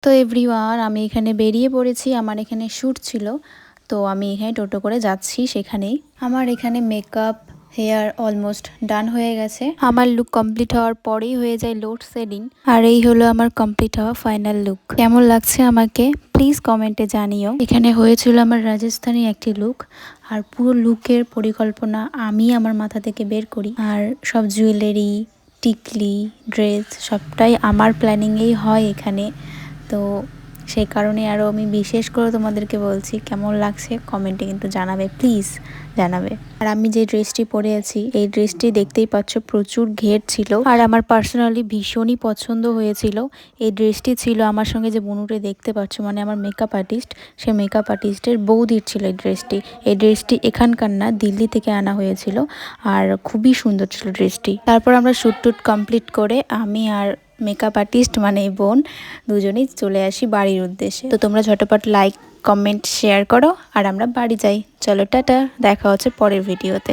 তো এভরিওয়ান, আমি এখানে বেরিয়ে পড়েছি। আমার এখানে শ্যুট ছিল, তো আমি এখানে টোটো করে যাচ্ছি সেখানেই। আমার এখানে মেকআপ, হেয়ার অলমোস্ট ডান হয়ে গেছে। আমার লুক কমপ্লিট হওয়ার পরেই হয়ে যায় লোডশেডিং। আর এই হলো আমার কমপ্লিট হওয়া ফাইনাল লুক। কেমন লাগছে আমাকে প্লিজ কমেন্টে জানিও। এখানে হয়েছিল আমার রাজস্থানী একটি লুক, আর পুরো লুকের পরিকল্পনা আমি আমার মাথা থেকে বের করি। আর সব জুয়েলারি, টিকলি, ড্রেস সবটাই আমার প্ল্যানিংয়েই হয় এখানে। তো সেই কারণে আরও আমি বিশেষ করে তোমাদেরকে বলছি, কেমন লাগছে কমেন্টে কিন্তু জানাবে, প্লিজ জানাবে। আর আমি যে ড্রেসটি পরে আছি, এই ড্রেসটি দেখতেই পাচ্ছ প্রচুর ঘের ছিল, আর আমার পার্সোনালি ভীষণই পছন্দ হয়েছিল। এই ড্রেসটি ছিল আমার সঙ্গে যে বনুটে দেখতে পাচ্ছ, মানে আমার মেকআপ আর্টিস্ট, সেই মেকআপ আর্টিস্টের বৌদির ছিল এই ড্রেসটি। এই ড্রেসটি এখানকার না, দিল্লি থেকে আনা হয়েছিল, আর খুবই সুন্দর ছিল ড্রেসটি। তারপর আমরা শ্যুট টুট কমপ্লিট করে আমি আর মেকআপ আর্টিস্ট মানে বোন দুজনেই চলে আসি বাড়ির উদ্দেশ্যে। তো তোমরা ঝটপট লাইক, কমেন্ট, শেয়ার করো, আর আমরা বাড়ি যাই। চলো টাটা, দেখা হচ্ছে পরের ভিডিওতে।